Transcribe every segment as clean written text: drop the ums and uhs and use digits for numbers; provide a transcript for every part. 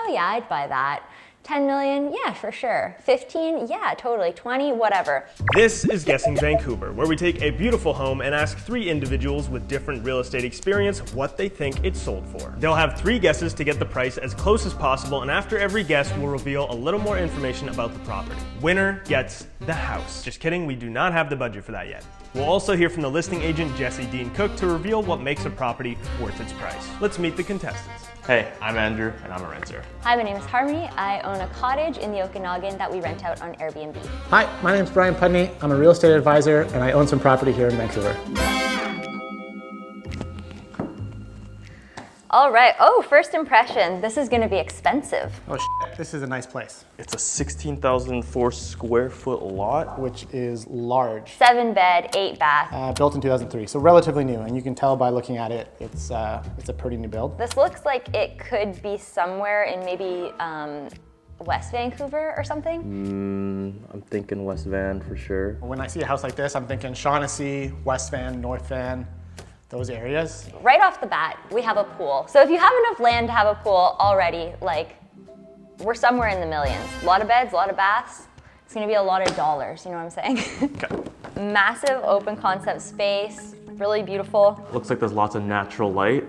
yeah, I'd buy that. 10 million, yeah, for sure. 15, yeah, totally. 20, whatever. This is Guessing Vancouver, where we take a beautiful home and ask 3 individuals with different real estate experience what they think it's sold for. They'll have 3 guesses to get the price as close as possible, and after every guess, we'll reveal a little more information about the property. Winner gets the house. Just kidding, we do not have the budget for that yet. We'll also hear from the listing agent, Jesse Dean Cook, to reveal what makes a property worth its price. Let's meet the contestants. Hey, I'm Andrew, and I'm a renter. Hi, my name is Harmony. I own a cottage in the Okanagan that we rent out on Airbnb. Hi, my name is Brian Pudney. I'm a real estate advisor, and I own some property here in Vancouver. All right, oh, first impression. This is gonna be expensive. Oh, shit. This is a nice place, It's a 16,004 square foot lot. which is large. 7 bed, 8 bath. Built in 2003, so relatively new, and you can tell by looking at it, it's a pretty new build. This looks like it could be somewhere in maybe West Vancouver or something. I'm thinking West Van for sure. When I see a house like this, I'm thinking Shaughnessy, West Van, North Van, those areas. Right off the bat, we have a pool. So if you have enough land to have a pool already, like, we're somewhere in the millions. A lot of beds, a lot of baths. It's gonna be a lot of dollars, you know what I'm saying? Okay. Massive open concept space, really beautiful. Looks like there's lots of natural light.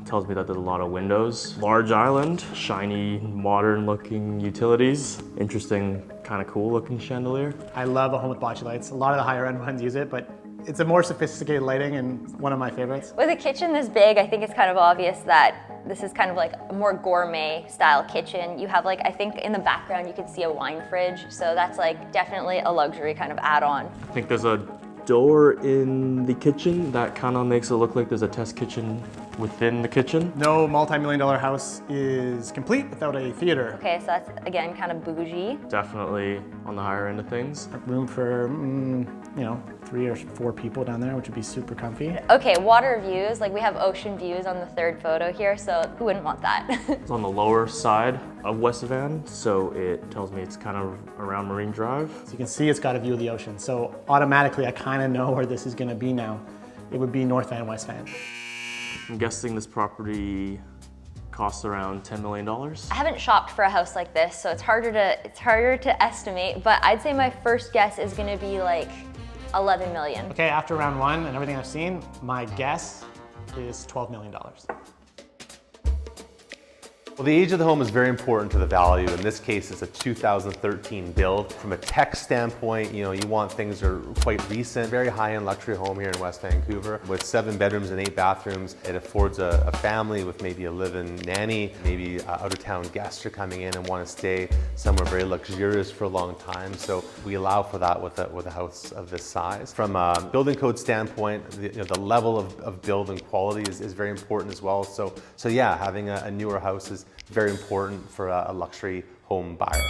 Tells me that there's a lot of windows. Large island, shiny, modern looking utilities. Interesting, kind of cool looking chandelier. I love a home with bocce lights. A lot of the higher end ones use it, but it's a more sophisticated lighting and one of my favorites. With a kitchen this big, I think it's kind of obvious that this is kind of like a more gourmet style kitchen. You have like, I think in the background you can see a wine fridge. So that's like definitely a luxury kind of add-on. I think there's a door in the kitchen that kind of makes it look like there's a test kitchen within the kitchen. No multi-million-dollar house is complete without a theater. Okay, so that's again kind of bougie. Definitely on the higher end of things. Room for, 3 or 4 people down there, which would be super comfy. Okay, water views, like we have ocean views on the 3rd photo here, so who wouldn't want that? It's on the lower side of West Van, so it tells me it's kind of around Marine Drive. So you can see it's got a view of the ocean. So automatically, I kind of know where this is gonna be now. It would be North Van, West Van. I'm guessing this property costs around $10 million. I haven't shopped for a house like this, so it's harder to estimate, but I'd say my first guess is gonna be like 11 million. Okay, after round 1 and everything I've seen, my guess is $12 million. Well, the age of the home is very important to the value. In this case, it's a 2013 build. From a tech standpoint, you want things that are quite recent. Very high-end luxury home here in West Vancouver. With 7 bedrooms and 8 bathrooms, it affords a family with maybe a live-in nanny. Maybe out-of-town guests are coming in and want to stay somewhere very luxurious for a long time. So we allow for that with a house of this size. From a building code standpoint, the level of build and quality is very important as well. So yeah, having a newer house is very important for a luxury home buyer.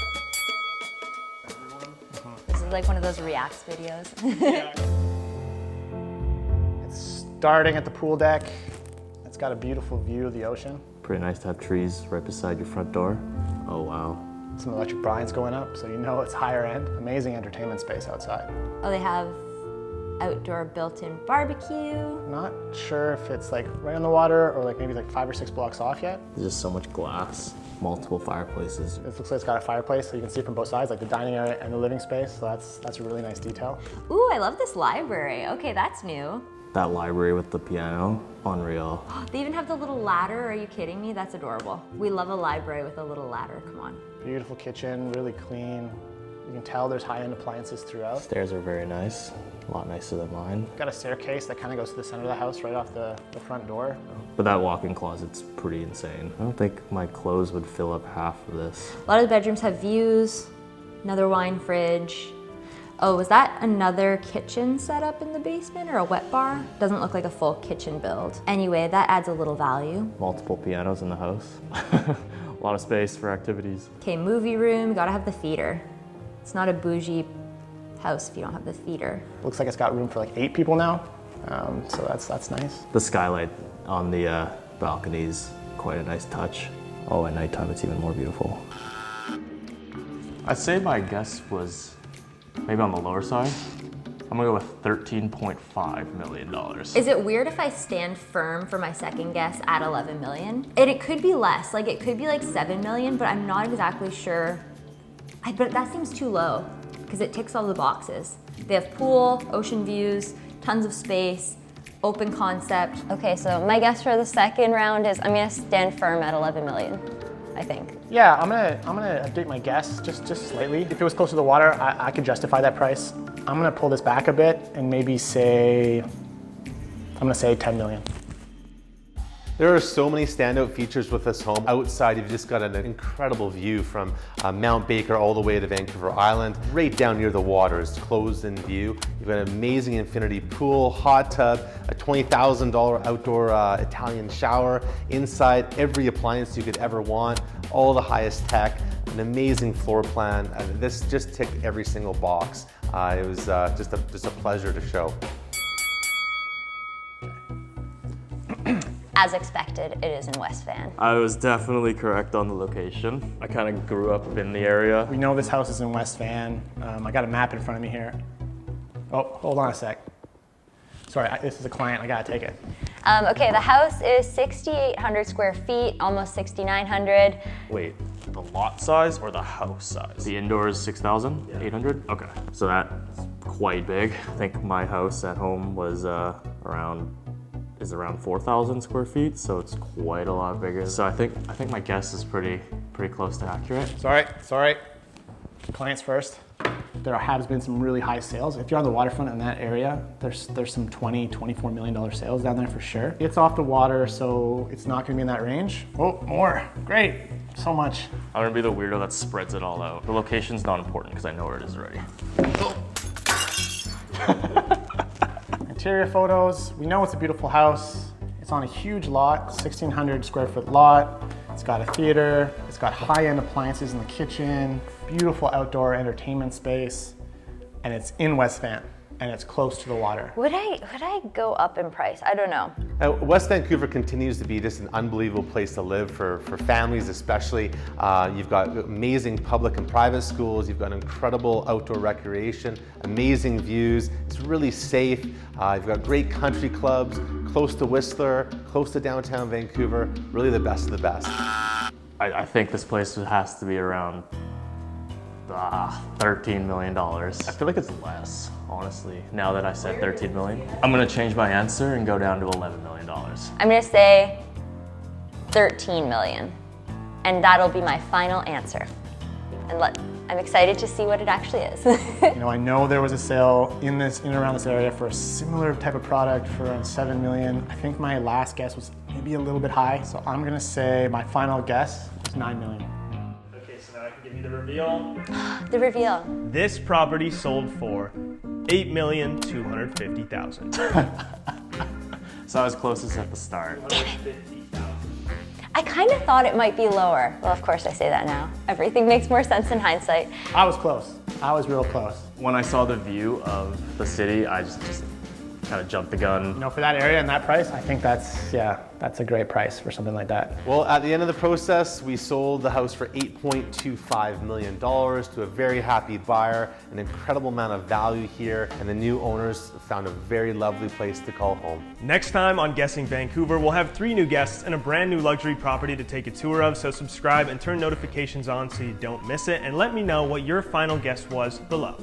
This is like one of those Reacts videos. It's starting at the pool deck. It's got a beautiful view of the ocean. Pretty nice to have trees right beside your front door. Oh wow. Some electric blinds going up, so you know it's higher end. Amazing entertainment space outside. Oh, they have outdoor built-in barbecue. Not sure if it's like right on the water or like maybe like 5 or 6 blocks off yet. There's just so much glass, multiple fireplaces. It looks like it's got a fireplace, so you can see it from both sides, like the dining area and the living space. So that's a really nice detail. Ooh, I love this library. Okay, that's new. That library with the piano, unreal. They even have the little ladder. Are you kidding me? That's adorable. We love a library with a little ladder. Come on. Beautiful kitchen, really clean. You can tell there's high-end appliances throughout. Stairs are very nice, a lot nicer than mine. Got a staircase that kind of goes to the center of the house right off the front door. But that walk-in closet's pretty insane. I don't think my clothes would fill up half of this. A lot of the bedrooms have views, another wine fridge. Oh, was that another kitchen set up in the basement or a wet bar? Doesn't look like a full kitchen build. Anyway, that adds a little value. Multiple pianos in the house. A lot of space for activities. Okay, movie room, gotta have the theater. It's not a bougie house if you don't have the theater. Looks like it's got room for like 8 people now, so that's nice. The skylight on the balcony is quite a nice touch. Oh, at nighttime it's even more beautiful. I'd say my guess was maybe on the lower side. I'm gonna go with $13.5 million. Is it weird if I stand firm for my second guess at 11 million? And it could be less, like it could be like 7 million, but I'm not exactly sure. But that seems too low because it ticks all the boxes. They have pool, ocean views, tons of space, open concept. Okay, so my guess for the second round is I'm gonna stand firm at 11 million, I think. Yeah, I'm gonna update my guess just slightly. If it was close to the water, I could justify that price. I'm gonna pull this back a bit and maybe say, I'm gonna say 10 million. There are so many standout features with this home. Outside, you've just got an incredible view from Mount Baker all the way to Vancouver Island. Right down near the water is closed in view. You've got an amazing infinity pool, hot tub, a $20,000 outdoor Italian shower. Inside, every appliance you could ever want, all the highest tech, an amazing floor plan. This just ticked every single box. It was just a pleasure to show. As expected, it is in West Van. I was definitely correct on the location. I kind of grew up in the area. We know this house is in West Van. I got a map in front of me here. Oh, hold on a sec. Sorry, this is a client, I gotta take it. Okay, the house is 6,800 square feet, almost 6,900. Wait, the lot size or the house size? The indoor is 6,800? Okay, so that's quite big. I think my house at home was around 4,000 square feet, so it's quite a lot bigger. So I think my guess is pretty close to accurate. Sorry. Clients first. There has been some really high sales. If you're on the waterfront in that area, there's some $24 million sales down there for sure. It's off the water, so it's not gonna be in that range. Oh, more, great, so much. I'm gonna be the weirdo that spreads it all out. The location's not important because I know where it is already. Interior photos, we know it's a beautiful house. It's on a huge lot, 1,600 square foot lot. It's got a theater, it's got high-end appliances in the kitchen, beautiful outdoor entertainment space, and it's in West Van, and it's close to the water. Would I go up in price? I don't know. West Vancouver continues to be just an unbelievable place to live for families especially. You've got amazing public and private schools, you've got incredible outdoor recreation, amazing views, it's really safe. You've got great country clubs, close to Whistler, close to downtown Vancouver, really the best of the best. I think this place has to be around $13 million. I feel like it's less, honestly, now that I said 13 million. I'm gonna change my answer and go down to $11 million. I'm gonna say 13 million, and that'll be my final answer. And I'm excited to see what it actually is. I know there was a sale in and around this area for a similar type of product for around 7 million. I think my last guess was maybe a little bit high, so I'm gonna say my final guess is 9 million. Okay, so now I can give you the reveal. The reveal. This property sold for $8,250,000. So I was closest at the start. I kind of thought it might be lower. Well, of course I say that now. Everything makes more sense in hindsight. I was close. I was real close. When I saw the view of the city, I just kind of jumped the gun. For that area and that price, I think that's a great price for something like that. Well, at the end of the process, we sold the house for $8.25 million to a very happy buyer, an incredible amount of value here, and the new owners found a very lovely place to call home. Next time on Guessing Vancouver, we'll have 3 new guests and a brand new luxury property to take a tour of, so subscribe and turn notifications on so you don't miss it, and let me know what your final guess was below.